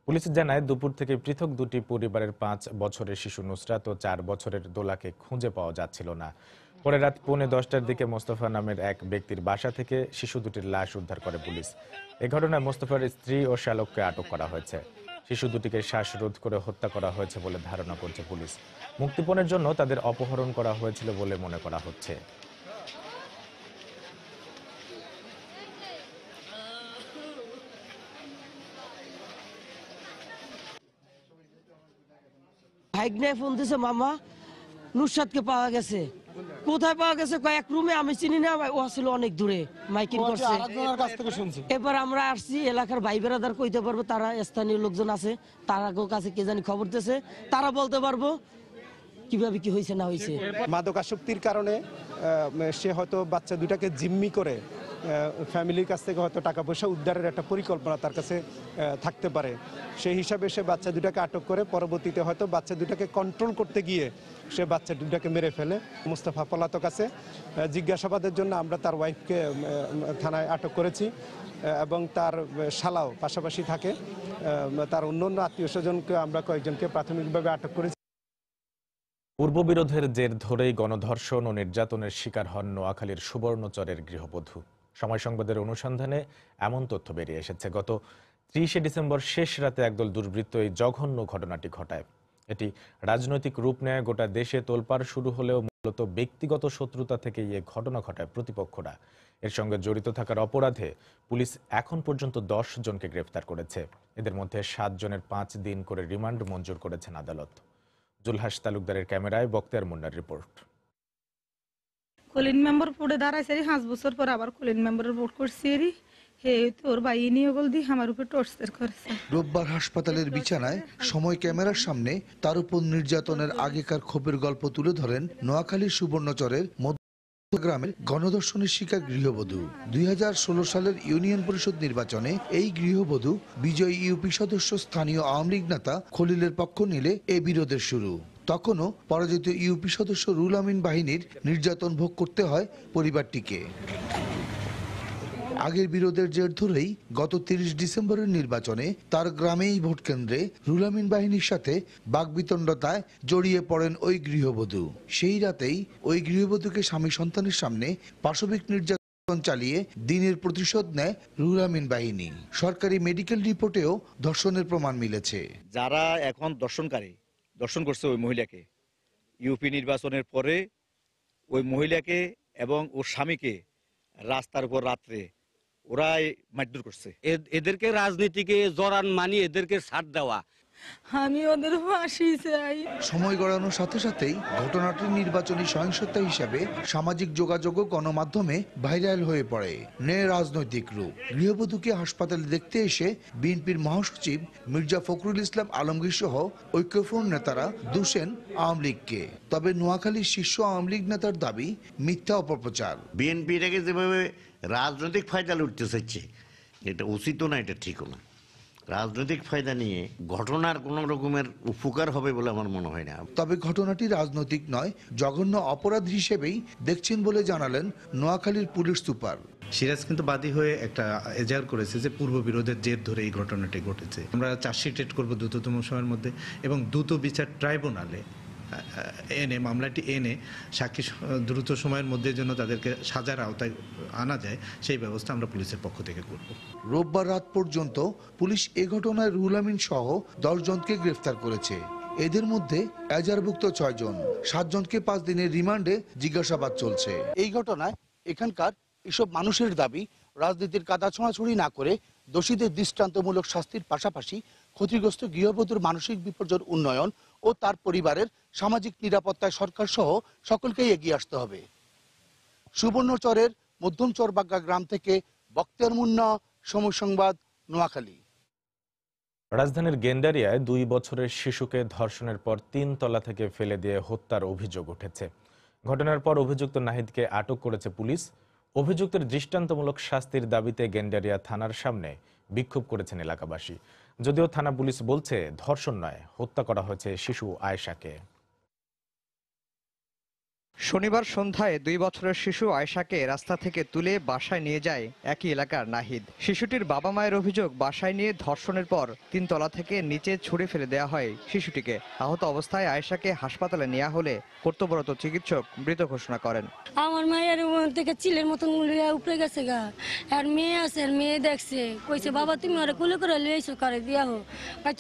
পুলিশ জানায়, দুপুর থেকে পৃথক 2টি পরিবারের 5 বছরের শিশু নুসরাত ও 4 বছরের দোলাকে খুঁজে পাওয়া যাচ্ছিল না। পরে রাত 9:45টার দিকে মোস্তফা নামের এক ব্যক্তির বাসা থেকে শিশু দুটির লাশ উদ্ধার করে পুলিশ। এ ঘটনায় মোস্তফার স্ত্রী ও শ্যালককে আটক করা হয়েছে। শিশু দুটিকে শ্বাসরোধ করে হত্যা করা হয়েছে বলে ধারণা করছে পুলিশ। মুক্তিপণের জন্য তাদের অপহরণ করা হয়েছিল বলে মনে করা হচ্ছে। ভাগ্নে ফোন দিছে, মামা নুসরাতকে পাওয়া গেছে। কোথায় পাওয়া গেছে? এক রুমে, আমি চিনি না, ও ছিল অনেক দূরে, মাইকিং করছে। এবার আমরা আসছি, এলাকার ভাই বেড়াদার কইতে পারবো, তারা স্থানীয় লোকজন আছে, তারা কাছে কে জানি খবর দিয়েছে, তারা বলতে পারবো কিভাবে কি হয়েছে না হয়েছে। মাদকাসক্তির কারণে সে হয়তো বাচ্চা দুটাকে জিম্মি করে ফ্যামিলির কাছ থেকে হয়তো টাকা পয়সা উদ্ধারের একটা পরিকল্পনা তার কাছে থাকতে পারে। সেই হিসাবে সে বাচ্চা দুটাকে আটক করে পরবর্তীতে হয়তো বাচ্চা দুটাকে কন্ট্রোল করতে গিয়ে সে বাচ্চা দুটাকে মেরে ফেলে। মোস্তফা পলাতক আছে, জিজ্ঞাসাবাদের জন্য আমরা তার ওয়াইফকে থানায় আটক করেছি এবং তার শালাও পাশাপাশি থাকে। তার অন্যান্য আত্মীয় স্বজনকে আমরা কয়েকজনকে প্রাথমিকভাবে আটক করেছি। পূর্ববিরোধের জের ধরেই গণধর্ষণ ও নির্যাতনের শিকার হন নোয়াখালীর সুবর্ণচরের গৃহবধূ। সময় সংবাদের অনুসন্ধানে এমন তথ্য বেরিয়ে এসেছে। গত 30 ডিসেম্বর শেষ রাতে একদল দুর্বৃত্ত এই জঘন্য ঘটনাটি ঘটায়। এটি রাজনৈতিক রূপ নেয় গোটা দেশে তোলপাড় শুরু হলেও মূলত ব্যক্তিগত শত্রুতা থেকে এই ঘটনা ঘটায় প্রতিপক্ষরা। এর সঙ্গে জড়িত থাকার অপরাধে পুলিশ এখন পর্যন্ত 10 জনকে গ্রেফতার করেছে। এদের মধ্যে 7 জনের 5 দিন করে রিমান্ড মঞ্জুর করেছেন আদালত। জুলহাস তালুকদারের ক্যামেরায় বক্তিয়ার মুন্নার রিপোর্ট। কলিন মেম্বার পড়ে দাঁড়াইছে 5 বছর পর আবার কলিন মেম্বারের ভোট করছি হে তোর ভাই নিয়ে গল দি আমার উপর টর্চার করেছে। রোববার হাসপাতালের বিছানায় সময় ক্যামেরার সামনে তার উপর নির্যাতনের আগেকার ক্ষোভের গল্প তুলে ধরেন নোয়াখালীর সুবর্ণচরের গ্রামের গণধর্ষণের শিকার গৃহবধূ 2016 সালের ইউনিয়ন পরিষদ নির্বাচনে এই গৃহবধূ বিজয়ী ইউপি সদস্য স্থানীয় আওয়ামী লীগ নেতা খলিলের পক্ষ নিলে এই বিরোধের শুরু। তখনও পরাজিত ইউপি সদস্য রুহুল আমিন বাহিনীর নির্যাতন ভোগ করতে হয় পরিবারটিকে। আগের বিরোধের জের ধরেই গত 30 ডিসেম্বরের নির্বাচনে তার গ্রামেই ভোট কেন্দ্রে রুহুল আমিন বাহিনীর সাথে বাকবিতণ্ডতায় জড়িয়ে পড়েন ওই গৃহবধূ। সেই রাতেই ওই গৃহবধূকে স্বামী সন্তানের সামনে পাশবিক নির্যাতন চালিয়ে দিনের প্রতিশোধ নেয় রুহুল আমিন বাহিনী। সরকারি মেডিকেল রিপোর্টেও ধর্ষণের প্রমাণ মিলেছে। যারা এখন দর্শন করছে ওই মহিলাকে, ইউপি নির্বাচনের পরে ওই মহিলাকে এবং ওর স্বামীকে রাস্তার উপর রাত্রে ওরাই মারধর করছে। এদেরকে রাজনীতিকে জড়ান মানি এদেরকে ছাড় দেওয়া। আমি ওদের ফাঁসি চাই। সময় গড়ানোর সাথে সাথেই ঘটনাটি নির্বাচনী সহিংসতা হিসাবে সামাজিক যোগাযোগ ও গণমাধ্যমে ভাইরাল হয়ে পড়ে, নেয় রাজনৈতিক রূপ। গৃহবধূকে হাসপাতালে দেখতে এসে বিএনপির মহাসচিব মির্জা ফখরুল ইসলাম আলমগীর সহ ঐক্যফ্রন্ট নেতারা দোষেন আওয়ামী লীগকে। তবে নোয়াখালীর শীর্ষ আওয়ামী লীগ নেতার দাবি মিথ্যা অপপ্রচার। বিএনপি এটাকে যেভাবে রাজনৈতিক ফায়দা লুটতে চাইছে, এটা উচিত না, এটা ঠিকও না। রাজনৈতিক ফায়দা নিয়ে ঘটনার কোন রকমের উপকার হবে বলে আমার মনে হয় না। তবে ঘটনাটি রাজনৈতিক নয়, জঘন্য অপরাধ হিসেবেই দেখছেন বলে জানালেন নোয়াখালীর পুলিশ সুপার। সিরাজ কিন্তু বাদী হয়ে একটা এজাহার করেছে যে পূর্ব বিরোধের জের ধরে এই ঘটনাটি ঘটেছে। আমরা চার্জশিট করব দ্রুততম সময়ের মধ্যে এবং দ্রুত বিচার ট্রাইব্যুনালে মামলাটি এনে সাক্ষী দ্রুত সময়ের মধ্যে যেন তাদেরকে সাজার আওতায় আনা যায় সেই ব্যবস্থা আমরা পুলিশের পক্ষ থেকে করব। রোববার রাত পর্যন্ত পুলিশ এ ঘটনায় রুহুল আমিন সহ 10 জনকে গ্রেফতার করেছে। এদের মধ্যে এজাহারভুক্ত 6 জন, 7 জনকে 5 দিনের রিমান্ডে জিজ্ঞাসাবাদ চলছে। এই ঘটনায় এখানকার এসব মানুষের দাবি রাজনীতির কাদা ছোঁড়াছুড়ি না করে দোষীদের দৃষ্টান্তমূলক শাস্তির পাশাপাশি ক্ষতিগ্রস্ত গৃহবধূর মানসিক বিপর্যয়ের উন্নয়ন ও তার পরিবারের সামাজিক নিরাপত্তায় সরকার সহ সকলকেই এগিয়ে আসতে হবে। সুবর্ণচরের মধ্যম চরবাগ্গা গ্রাম থেকে বক্তিয়ার মুন্না, সময় সংবাদ, নোয়াখালী। রাজধানীর গেন্ডারিয়ায় 2 বছরের শিশুকে ধর্ষণের পর 3 তলা থেকে ফেলে দিয়ে হত্যার অভিযোগ উঠেছে। ঘটনার পর অভিযুক্ত নাহিদকে আটক করেছে পুলিশ। অভিযুক্তের দৃষ্টান্তমূলক শাস্তির দাবিতে গেন্ডারিয়া থানার সামনে বিক্ষোভ করেছেন এলাকাবাসী। যদিও থানা পুলিশ বলছে ধর্ষণ নয়, হত্যা করা হয়েছে শিশু আয়েশাকে। শনিবার সন্ধ্যায় 2 বছরের শিশু আয়েশাকে রাস্তা থেকে তুলে বাসায় নিয়ে যায় একই এলাকার নাহিদ। শিশুটির বাবা মায়ের অভিযোগ, বাসায় নিয়ে ধর্ষণের পর 3 তলা থেকে নিচে ছুঁড়ে ফেলে দেওয়া হয় শিশুটিকে। আহত অবস্থায় আয়েশাকে হাসপাতালে নেওয়া হলে কর্তব্যরত চিকিৎসক মৃত ঘোষণা করেন। আমার মায়ের থেকে চিলের মতন উপরে গেছে গা, আর মেয়ে আছে, আর মেয়ে দেখছে, কইছে বাবা তুমি ওরা কুলে করে লিয়েছো করে দিয়া হো,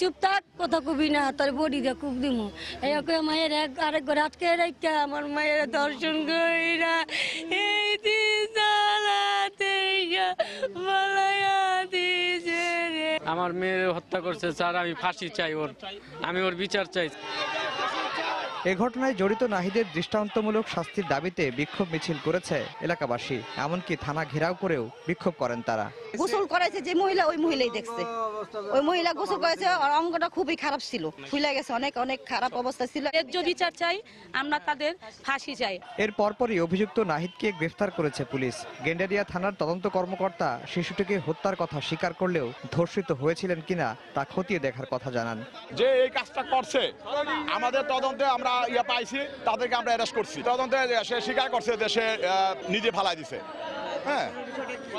চুপ থাক, কথা কবি না, তোর বডি দিয়ে কুপ দিমু। এই মায়ের আরেক ঘরে আটকে রাখা আমার মায়ের দর্শন কইরা এই আমার মেয়ে হত্যা করছে স্যার, আমি ফাঁসি চাই, আমি ওর বিচার চাই। এ ঘটনায় জড়িত নাহিদের দৃষ্টান্তমূলক শাস্তির দাবিতে বিক্ষোভ মিছিল করেছে এলাকাবাসী। এমনকি থানা ঘেরাও করেও বিক্ষোভ করেন তারা। গোসল করাইছে যে মহিলা, ওই মহিলাই দেখছে, ওই মহিলা গোসল করেছে, আর অঙ্গটা খুবই খারাপ ছিল, ফুলে গেছে, অনেক অনেক খারাপ অবস্থা ছিল। বিচার চাই, আমরা তাদের ফাঁসি চাই। এর পরপরই অভিযুক্ত নাহিদকে গ্রেফতার করেছে পুলিশ। গেন্ডারিয়া থানার তদন্ত কর্মকর্তা শিশুটিকে হত্যার কথা স্বীকার করলেও ধর্ষিত হয়েছিলেন কিনা তা খতিয়ে দেখার কথা জানান। যে এই কাজটা করছে আমাদের তদন্তে আমরা পাইছি, তাদেরকে আমরা অ্যারেস্ট করছি। তদন্তে সে স্বীকার করছে যে সে নিজে ফালাই দিছে। হ্যাঁ,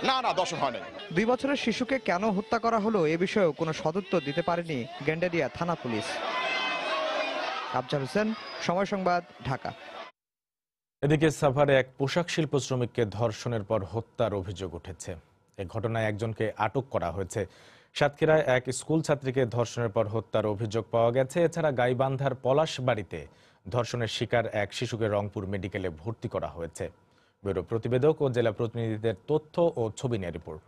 না দর্শন হয় নাই। 2 বছরের শিশুকে কেন হত্যা করা হলো এ বিষয়েও কোনো সদুত্তর দিতে পারেনি গেন্ডারিয়া থানা পুলিশ। আফজাল হোসেন, সময় সংবাদ, ঢাকা। এদিকে সাভারে এক পোশাক শিল্প শ্রমিককে ধর্ষণের পর হত্যার অভিযোগ উঠেছে। এই ঘটনায় একজনকে আটক করা হয়েছে। সাতক্ষীরায় এক স্কুল ছাত্রীকে ধর্ষণের পর হত্যার অভিযোগ পাওয়া গেছে। এছাড়া গাইবান্ধার পলাশ বাড়িতে ধর্ষণের শিকার এক শিশুকে রংপুর মেডিকেলে ভর্তি করা হয়েছে। ব্যুরো প্রতিবেদক ও জেলা প্রতিনিধিদের তথ্য ও ছবি নিয়ে রিপোর্ট।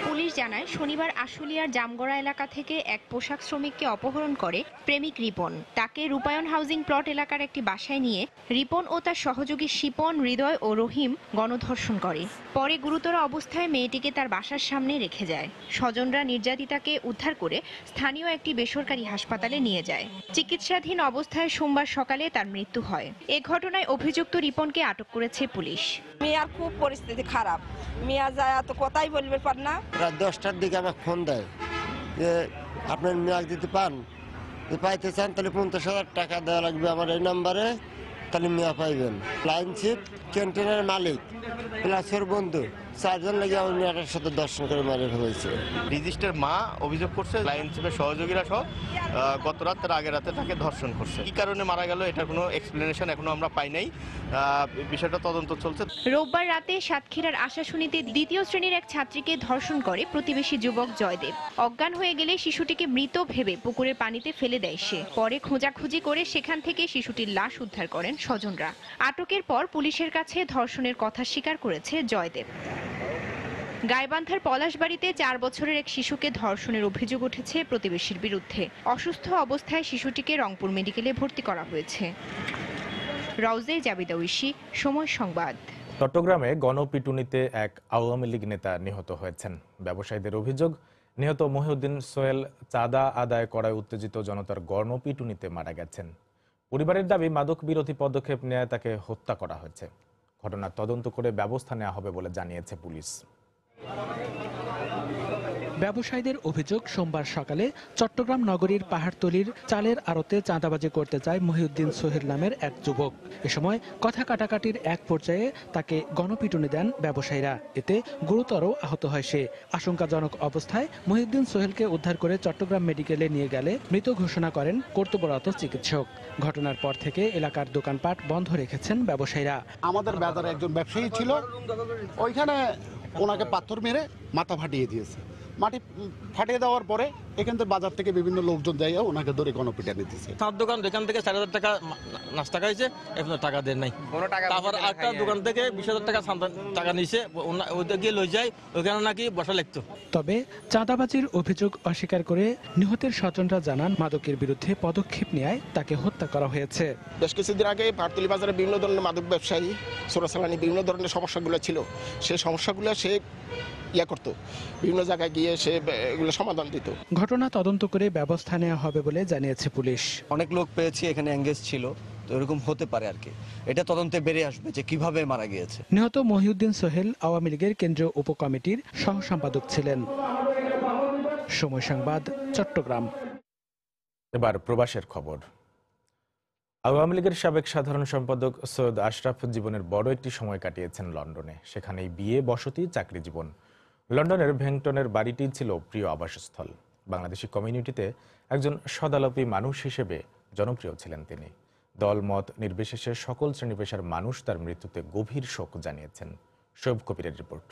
পুলিশ জানায়, শনিবার আশুলিয়ার জামগড়া এলাকা থেকে এক পোশাক শ্রমিককে অপহরণ করে প্রেমিক রিপন। তাকে রূপায়ণ হাউজিং প্লট এলাকার একটি বাসায় নিয়ে রিপন ও তার সহযোগী শিপন, হৃদয় ও রহিম গণধর্ষণ করে। পরে গুরুতর অবস্থায় মেয়েটিকে তার বাসার সামনে রেখে যায়। স্বজনরা নির্যাতিতাকে উদ্ধার করে স্থানীয় একটি বেসরকারি হাসপাতালে নিয়ে যায়। চিকিৎসাধীন অবস্থায় সোমবার সকালে তার মৃত্যু হয়। এ ঘটনায় অভিযুক্ত রিপনকে আটক করেছে পুলিশ। মেয়ার খুব পরিস্থিতি খারাপ, মেয়া যায় তো কথাই বলবে পার না। রাত 10টার দিকে আমার ফোন দেয় যে আপনার মেয়া দিতে পান, পাইতে চান তাহলে 50,000 টাকা দেওয়া লাগবে আমার এই নাম্বারে, তাহলে মেয়া পাইবেন। লাইনশিপ ক্যান্টিনের মালিক প্লাস ওর বন্ধু 4 জন লাগে আমার মেয়েটার সাথে দর্শন করে মারে ফেলেছে। রেজিস্টার মা অভিযোগ করছে লাইনশিপের সহযোগীরা সহ গত রাত তার আগের রাতে তাকে ধর্ষণ করছে। কি কারণে মারা গেল এটার কোনো এক্সপ্লেনেশন এখনো আমরা পাই নাই, বিষয়টা তদন্ত চলছে। রোববার রাতে সাতক্ষীরার আশাশুনিতে 2য় শ্রেণীর এক ছাত্রীকে ধর্ষণ করে প্রতিবেশী যুবক জয়দেব। অজ্ঞান হয়ে গেলে শিশুটিকে মৃত ভেবে পুকুরের পানিতে ফেলে দেয় সে। পরে খোঁজাখুঁজি করে সেখান থেকে শিশুটির লাশ উদ্ধার করেন স্বজনরা। আটকের পর পুলিশের কাছে ধর্ষণের কথা স্বীকার করেছে জয়দেব। গাইবান্ধার পলাশবাড়িতে 4 বছরের এক শিশুকে ধর্ষণের অভিযোগ উঠেছে প্রতিবেশীর বিরুদ্ধে। অসুস্থ অবস্থায় শিশুটিকে রংপুর মেডিকেলে ভর্তি করা হয়েছে। রওজে জাবিদা ঐশী, সময় সংবাদ। চট্টগ্রামে গণপিটুনিতে এক আওয়ামী লীগ নেতা নিহত হয়েছেন। ব্যবসায়ীদের অভিযোগ, নিহত মহিউদ্দিন সোহেল চাঁদা আদায় করায় উত্তেজিত জনতার গণপিটুনিতে মারা গেছেন। পরিবারের দাবি, মাদক বিরোধী পদক্ষেপ নেয় তাকে হত্যা করা হয়েছে। ঘটনার তদন্ত করে ব্যবস্থা নেওয়া হবে বলে জানিয়েছে পুলিশ। ব্যবসায়ীদের অভিযোগ, সোমবার সকালে চট্টগ্রাম নগরীর পাহাড়তলীর চালের আড়তে চাঁদাবাজি করতে যায় মহিউদ্দিন সোহেল নামের এক যুবক। এ সময় কথা কাটাকাটির এক পর্যায়ে তাকে গণপিটুনি দেন ব্যবসায়ীরা। এতে গুরুতর আহত হয় সে। আশঙ্কাজনক অবস্থায় মহিউদ্দিন সোহেলকে উদ্ধার করে চট্টগ্রাম মেডিকেলে নিয়ে গেলে মৃত ঘোষণা করেন কর্তব্যরত চিকিৎসক। ঘটনার পর থেকে এলাকার দোকানপাট বন্ধ রেখেছেন ব্যবসায়ীরা। আমাদের বাজারে একজন ব্যবসায়ী ছিল, ওইখানে ওনাকে পাথর মেরে মাথা ফাটিয়ে দিয়েছে। মাটি ফাটিয়ে দেওয়ার পরে এখান থেকে বাজার থেকে বিভিন্ন লোকজন যাইয়া ওনাকে ধরে গণপিটানি দিচ্ছে। তার দোকান থেকে 4,000 টাকা নাস্তা খাইছে, এখনো টাকা দেন নাই। তারপর একটা দোকান থেকে 20,000 টাকা নিয়েছে, ওইটা গিয়ে লই যায়, ওইখানে নাকি বসা লাগতো। তবে চাঁদাবাজির অভিযোগ অস্বীকার করে নিহতের স্বজনরা জানান, মাদকের বিরুদ্ধে পদক্ষেপ নেয় তাকে হত্যা করা হয়েছে। বেশ কিছুদিন আগে পাহাড়তলী বাজারে বিভিন্ন ধরনের মাদক ব্যবসায়ী, চোরাচালানি বিভিন্ন ধরনের সমস্যাগুলো ছিল। সেই সমস্যাগুলো সে করতো, বিভিন্ন জায়গায় গিয়ে সে এগুলো সমাধান দিত। ঘটনা তদন্ত করে ব্যবস্থা নেওয়া হবে বলে জানিয়েছে পুলিশ। অনেক লোক পেয়েছি এখানে এঙ্গেজ ছিল, তো এরকম হতে পারে আর কি। এটা তদন্তে বেরিয়ে আসবে যে কিভাবে মারা গিয়েছে। নিহত মহিউদ্দিন সোহেল আওয়ামী লীগের কেন্দ্রীয় উপকমিটির সহ সম্পাদক ছিলেন। সময় সংবাদ, চট্টগ্রাম। এবার প্রবাসের খবর। আওয়ামী লীগের সাবেক সাধারণ সম্পাদক সৈয়দ আশরাফ জীবনের বড় একটি সময় কাটিয়েছেন লন্ডনে। সেখানেই বিয়ে, বসতি, চাকরি জীবন। লন্ডনের ভেংটনের বাড়িটি ছিল প্রিয় আবাসস্থল। বাংলাদেশি কমিউনিটিতে একজন সদালাপী মানুষ হিসেবে জনপ্রিয় ছিলেন তিনি। দল মত নির্বিশেষে সকল শ্রেণী পেশার মানুষ তার মৃত্যুতে গভীর শোক জানিয়েছেন। শোয়েব কবিরের রিপোর্ট।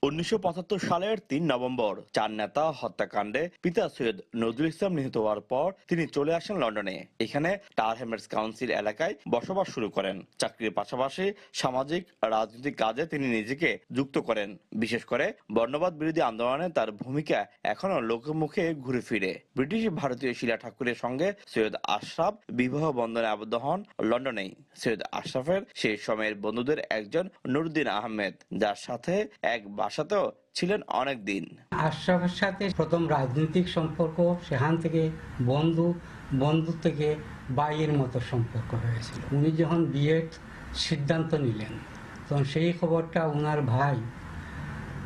1975 সালের 3 নভেম্বর 4 নেতা হত্যাকাণ্ডে পিতা সৈয়দ নজরুল ইসলাম নিহত হওয়ার পর তিনি চলে আসেন লন্ডনে। এখানে টাওয়ার হ্যামলেটস কাউন্সিল এলাকায় বসবাস শুরু করেন। চাকরির পাশাপাশি সামাজিক রাজনৈতিক কাজে তিনি নিজেকে যুক্ত করেন। বিশেষ করে বর্ণবাদ বিরোধী আন্দোলনে তার ভূমিকা এখনো লোকের মুখে ঘুরে ফিরে। ব্রিটিশ ভারতীয় শিলা ঠাকুরের সঙ্গে সৈয়দ আশরাফ বিবাহ বন্ধনে আবদ্ধ হন লন্ডনেই। সৈয়দ আশরাফের সেই সময়ের বন্ধুদের একজন নুরুদ্দিন আহমেদ, যার সাথে এক সাথেও ছিলেন অনেক দিন। আশরাফের সাথে প্রথম রাজনৈতিক সম্পর্ক, সেখান থেকে বন্ধু থেকে ভাইয়ের মতো সম্পর্ক হয়েছিল। উনি যখন বিয়ের সিদ্ধান্ত নিলেন, তখন সেই খবরটা ওনার ভাই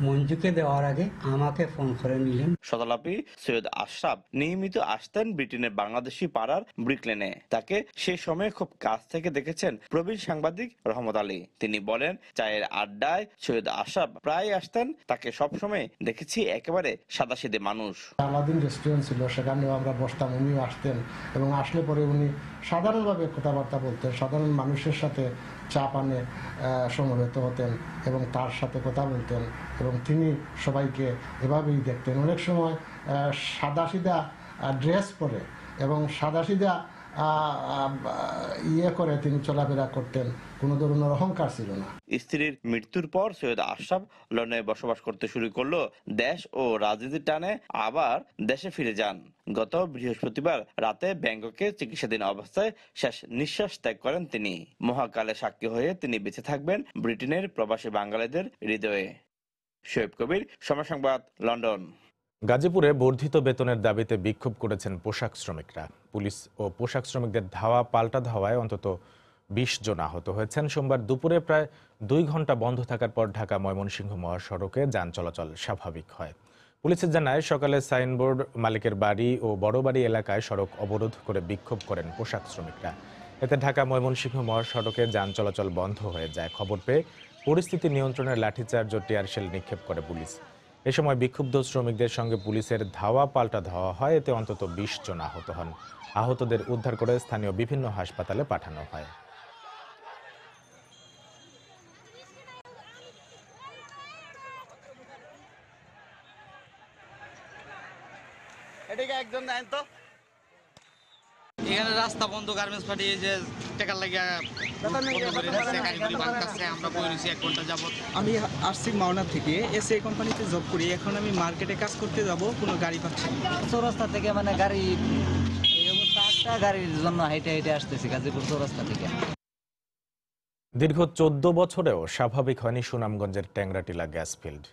মঞ্জুকে দেওয়ার আগে আমাকে ফোন করে নিলেন। সদালাপী সৈয়দ আশরাফ নিয়মিত আসতেন ব্রিটেনের বাংলাদেশি পাড়ার ব্রিকলেনে। তাকে সেই সময় খুব কাছ থেকে দেখেছেন প্রবীণ সাংবাদিক রহমত আলী। তিনি বলেন, চায়ের আড্ডায় সৈয়দ আশরাফ প্রায় আসতেন। তাকে সবসময় দেখেছি একেবারে সাদাসিধে মানুষ। আলাদিন রেস্টুরেন্ট ছিল, সেখানেও আমরা বসতাম, উনিও আসতেন এবং আসলে পরে উনি সাধারণভাবে কথাবার্তা বলতেন, সাধারণ মানুষের সাথে চা পানে সমবেত হতেন এবং তার সাথে কথা বলতেন এবং তিনি সবাইকে এভাবেই দেখতেন। অনেক সময় সাদাসিধা ড্রেস পরে এবং সাদাসিধা ইয়ে করে তিনি চলাফেরা করতেন, কোনো ধরনের অহংকার ছিল না। স্ত্রীর মৃত্যুর পর সৈয়দ আশরাফ লন্ডনে বসবাস করতে শুরু করলো। দেশ ও রাজনীতির টানে আবার দেশে ফিরে যান। গত বৃহস্পতিবার রাতে ব্যাংককে চিকিৎসাধীন অবস্থায় শেষ নিঃশ্বাস ত্যাগ করেন তিনি। মহাকালে সাক্ষী হয়ে তিনি বেঁচে থাকবেন ব্রিটেনের প্রবাসী বাঙালিদের হৃদয়ে। শোয়েব কবির, সময় সংবাদ, লন্ডন। গাজীপুরে বর্ধিত বেতনের দাবিতে বিক্ষোভ করেছেন পোশাক শ্রমিকরা। পুলিশ ও পোশাক শ্রমিকদের ধাওয়া পাল্টা ধাওয়ায় অন্তত 20 জন আহত হয়েছেন। সোমবার দুপুরে প্রায় 2 ঘন্টা বন্ধ থাকার পর ঢাকা ময়মনসিংহ মহাসড়কে যান চলাচল স্বাভাবিক হয়। পুলিশের জানায় সকালে সাইনবোর্ড মালিকের বাড়ি ও বড়বাড়ি এলাকায় সড়ক অবরোধ করে বিক্ষোভ করেন পোশাক শ্রমিকরা। এতে ঢাকা ময়মনসিংহ মহাসড়কে যান চলাচল বন্ধ হয়ে যায়। খবর পেয়ে পরিস্থিতি নিয়ন্ত্রণে লাঠিচার্জ ও টিয়ারশেল নিক্ষেপ করে পুলিশ। এ সময় বিক্ষুব্ধ শ্রমিকদের সঙ্গে পুলিশের ধাওয়া পাল্টা ধাওয়া হয়। এতে অন্তত 20 জন আহত হন। আহতদের উদ্ধার করে স্থানীয় বিভিন্ন হাসপাতালে পাঠানো হয়। এখানে রাস্তা বন্ধ, গার্মেন্টস পার্টি যে টেকার লাগিয়া আমরা বইছি 1 ঘন্টা যাবত। আমি আসছি মাওনা থেকে, এসএ কোম্পানিতে জব করি। এখন আমি মার্কেটে কাজ করতে যাব, কোনো গাড়ি পাচ্ছি না। চৌরাস্তা থেকে মানে গাড়ি এই অবস্থা, একটা গাড়ির জন্য হেঁটে হেঁটে আসতেছি গাজীপুর চৌরাস্তা থেকে। দীর্ঘ 14 বছরেও স্বাভাবিক হয়নি সুনামগঞ্জের ট্যাংরাটিলা গ্যাস ফিল্ড।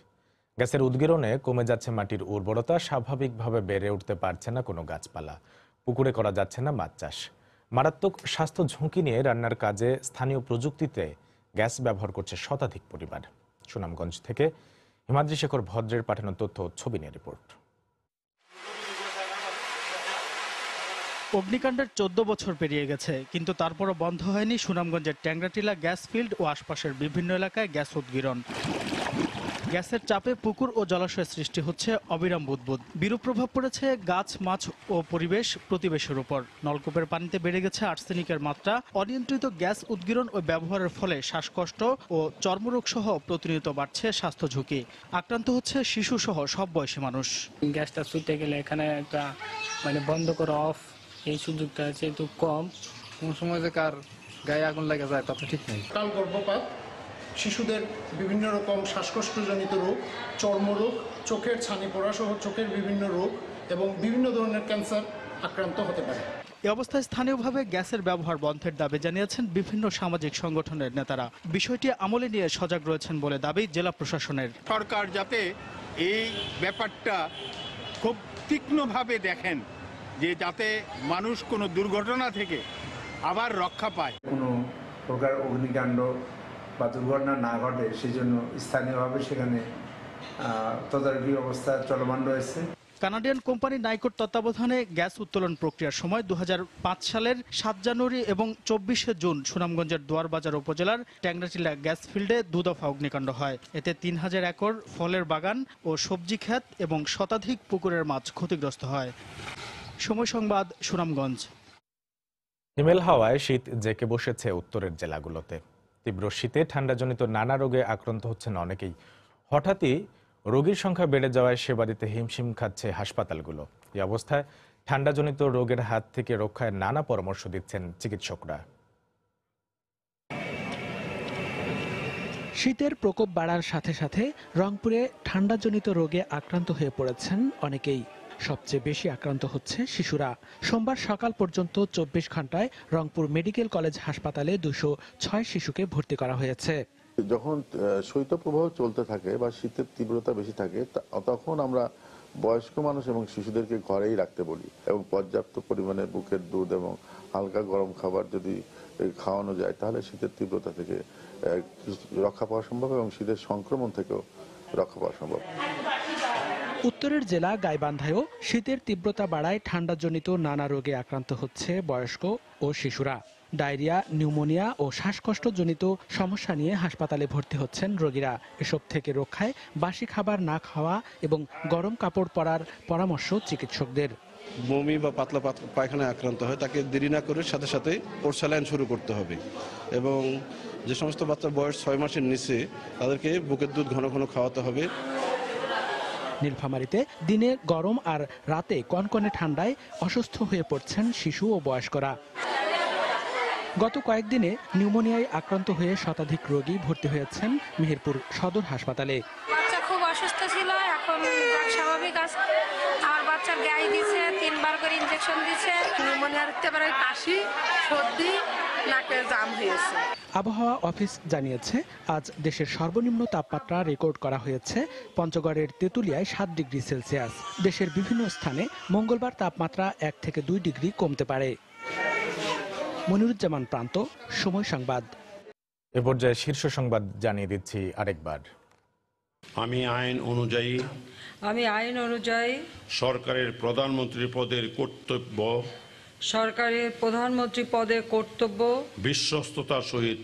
গ্যাসের উদ্গীরণে কমে যাচ্ছে মাটির উর্বরতা, স্বাভাবিকভাবে বেড়ে উঠতে পারছে না কোনো গাছপালা, পুকুরে করা যাচ্ছে না মাছ চাষ। মারাত্মক স্বাস্থ্য ঝুঁকি নিয়ে রান্নার কাজে স্থানীয় প্রযুক্তিতে গ্যাস ব্যবহার করছে শতাধিক পরিবার। সুনামগঞ্জ থেকে হিমাদ্রি শেখর ভদ্রের পাঠানো তথ্য, ছবি নিয়ে রিপোর্ট। অগ্নিকাণ্ডের 14 বছর পেরিয়ে গেছে, কিন্তু তারপরও বন্ধ হয়নি সুনামগঞ্জের ট্যাংরাটিলা গ্যাস ফিল্ড ও আশপাশের বিভিন্ন এলাকায় গ্যাস উদ্গীরণ। গ্যাসের চাপে পুকুর ও জলাশয়ের সৃষ্টি হচ্ছে অবিরাম বুদবুদ। বিরূপ প্রভাব পড়েছে গাছ, মাছ ও পরিবেশ প্রতিবেশের উপর। নলকূপের পানিতে বেড়ে গেছে আর্সেনিকের মাত্রা। অনিয়ন্ত্রিত গ্যাস উদ্গীরণ ও ব্যবহারের ফলে শ্বাসকষ্ট ও চর্মরোগ সহ প্রতিনিয়ত বাড়ছে স্বাস্থ্য ঝুঁকি। আক্রান্ত হচ্ছে শিশু সহ সব বয়সী মানুষ। গ্যাসটা ছুটে গেলে এখানে একটা মানে বন্ধ করা অফ, এই সুযোগটা আছে একটু কম। কোন সময় যে কার গায়ে আগুন লেগে যায় তা তো ঠিক নেই। কাল গর্ভপাত, শিশুদের বিভিন্ন রকম শ্বাসকষ্টজনিত রোগ, চর্মরোগ, চোখের ছানি পড়া সহ চোখের বিভিন্ন রোগ এবং বিভিন্ন ধরনের ক্যান্সার আক্রান্ত হতে পারে। এ অবস্থায় স্থানীয়ভাবে গ্যাসের ব্যবহার বন্ধের দাবি জানিয়েছেন বিভিন্ন সামাজিক সংগঠনের নেতারা। বিষয়টি আমলে নিয়ে সজাগ রয়েছেন বলে দাবি জেলা প্রশাসনের। সরকার যাতে এই ব্যাপারটা খুব তীক্ষ্ণভাবে দেখেন, যে যাতে মানুষ কোনো দুর্ঘটনা থেকে আবার রক্ষা পায়, কোনো প্রকার অগ্নিকাণ্ড বা দুর্ঘটনা না ঘটে সেজন্য স্থানীয়ভাবে সেখানে তদারকি ব্যবস্থা চলমান রয়েছে। কানাডিয়ান কোম্পানি নাইকোর তত্ত্বাবধানে গ্যাস উত্তোলন প্রক্রিয়ার সময় 2005 সালের 7 জানুয়ারি এবং 24শে জুন সুনামগঞ্জের দোয়ারবাজার উপজেলার ট্যাংরাটিলা গ্যাস ফিল্ডে 2 দফা অগ্নিকাণ্ড হয়। এতে 3000 একর ফলের বাগান ও সবজি ক্ষেত এবং শতাধিক পুকুরের মাছ ক্ষতিগ্রস্ত হয়। সময় সংবাদ, সুনামগঞ্জ। হিমেল হাওয়ায় শীত জেঁকে বসেছে উত্তরের জেলাগুলোতে। তীব্র শীতে ঠান্ডাজনিত নানা রোগে আক্রান্ত হচ্ছেন অনেকেই। হঠাৎই রোগীর সংখ্যা বেড়ে যাওয়ায় সেবা দিতে হিমশিম খাচ্ছে হাসপাতালগুলো। এই অবস্থায় ঠান্ডাজনিত রোগের হাত থেকে রক্ষায় নানা পরামর্শ দিচ্ছেন চিকিৎসকরা। শীতের প্রকোপ বাড়ার সাথে সাথে রংপুরে ঠান্ডাজনিত রোগে আক্রান্ত হয়ে পড়েছেন অনেকেই। সবচেয়ে বেশি আক্রান্ত হচ্ছে শিশুরা। সোমবার সকাল পর্যন্ত 24 ঘন্টায় রংপুর মেডিকেল কলেজ হাসপাতালে 206 শিশুকে ভর্তি করা হয়েছে। যখন শৈত্যপ্রবাহ চলতে থাকে বা শীতের তীব্রতা বেশি থাকে, তখন আমরা বয়স্ক মানুষ এবং শিশুদেরকে ঘরেই রাখতে বলি এবং পর্যাপ্ত পরিমাণে বুকের দুধ এবং হালকা গরম খাবার যদি খাওয়ানো যায় তাহলে শীতের তীব্রতা থেকে রক্ষা পাওয়া সম্ভব এবং শীতের সংক্রমণ থেকেও রক্ষা পাওয়া সম্ভব। উত্তরের জেলা গাইবান্ধায়ও শীতের তীব্রতা বাড়ায় ঠান্ডাজনিত নানা রোগে আক্রান্ত হচ্ছে বয়স্ক ও শিশুরা। ডায়রিয়া, নিউমোনিয়া ও শ্বাসকষ্টজনিত সমস্যা নিয়ে হাসপাতালে ভর্তি হচ্ছেন রোগীরা। এসব থেকে রক্ষায় বাসি খাবার না খাওয়া এবং গরম কাপড় পরার পরামর্শ চিকিৎসকদের। বমি বা পাতলা পায়খানায় আক্রান্ত হয় তাকে দেরি না করে সাথে সাথে ওর স্যালাইন শুরু করতে হবে এবং যে সমস্ত বাচ্চার বয়স 6 মাসের নিচে তাদেরকে বুকের দুধ ঘন ঘন খাওয়াতে হবে। নীলফামারীতে দিনে গরম আর রাতে কনকনে ঠান্ডায় অসুস্থ হয়ে পড়ছেন শিশু ও বয়স্করা। গত কয়েকদিনে নিউমোনিয়ায় আক্রান্ত হয়ে শতাধিক রোগী ভর্তি হয়েছেন মেহেরপুর সদর হাসপাতালে। বাচ্চা খুব অসুস্থ ছিল, এখন স্বাভাবিক আছে। আমার বাচ্চার গায়ে দিয়েছে, 3 বার করে ইনজেকশন দিয়েছে। নিউমোনিয়ার একেবারে কাশি, সর্দি, নাকে জাম হয়েছে। আবহাওয়া অফিস জানিয়েছে আজ দেশের সর্বনিম্ন তাপমাত্রা রেকর্ড করা হয়েছে পঞ্চগড়ের তেঁতুলিয়ায় 7 ডিগ্রি সেলসিয়াস। দেশের বিভিন্ন স্থানে মঙ্গলবার তাপমাত্রা 1 থেকে 2 ডিগ্রি কমতে পারে। মনিরুজ্জামান প্রান্ত, সময় সংবাদ। এ পর্যায়ে শীর্ষ সংবাদ জানিয়ে দিচ্ছি আরেকবার। আমি আইন অনুযায়ী সরকারের প্রধানমন্ত্রী পদের কর্তব্য বিশ্বস্ততার সহিত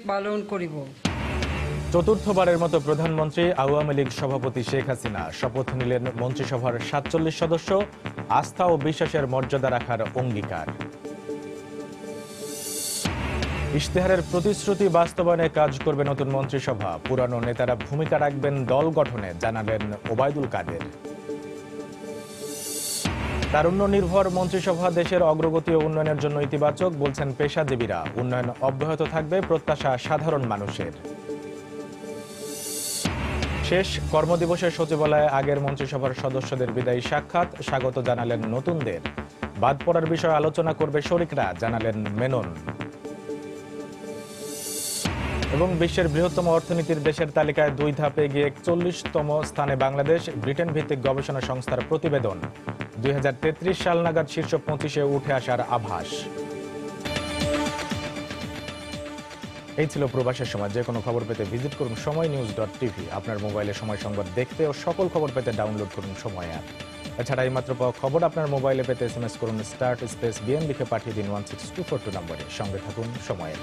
পালন করিব। চতুর্থবারের মতো প্রধানমন্ত্রী আওয়ামী লীগ সভাপতি শেখ হাসিনা শপথ নিলেন মন্ত্রিসভার 47 সদস্য, আস্থা ও বিশ্বাসের মর্যাদা রাখার অঙ্গীকার। ইশতেহারের প্রতিশ্রুতি বাস্তবায়নে কাজ করবে নতুন মন্ত্রিসভা, পুরানো নেতারা ভূমিকা রাখবেন দল গঠনে, জানালেন ওবায়দুল কাদের। তারুণ্য নির্ভর মন্ত্রিসভা দেশের অগ্রগতি ও উন্নয়নের জন্য ইতিবাচক, বলছেন পেশাজীবীরা। উন্নয়ন অব্যাহত থাকবে, প্রত্যাশা সাধারণ মানুষের। শেষ কর্মদিবসে সচিবালয়ে আগের মন্ত্রিসভার সদস্যদের বিদায়ী সাক্ষাৎ, স্বাগত জানালেন নতুনদের। বাদ পড়ার বিষয়ে আলোচনা করবে শরিকরা, জানালেন মেনন। এবং বিশ্বের বৃহত্তম অর্থনীতির দেশের তালিকায় 2 ধাপে এগিয়ে 41তম স্থানে বাংলাদেশ, ব্রিটেন ভিত্তিক গবেষণা সংস্থার প্রতিবেদন। 2033 সাল নাগাদ শীর্ষ 25-এ উঠে আসার আভাস। এই ছিল প্রবাসের সময়। যে কোনো খবর পেতে ভিজিট করুন সময়নিউজ.tv। আপনার মোবাইলে সময় সংবাদ দেখতে ও সকল খবর পেতে ডাউনলোড করুন সময় অ্যাপ। এছাড়া এইমাত্র পাওয়া খবর আপনার মোবাইলে পেতে SMS করুন START-BN লিখে পাঠিয়ে দিন 16242 নম্বরে। সঙ্গে থাকুন সময়।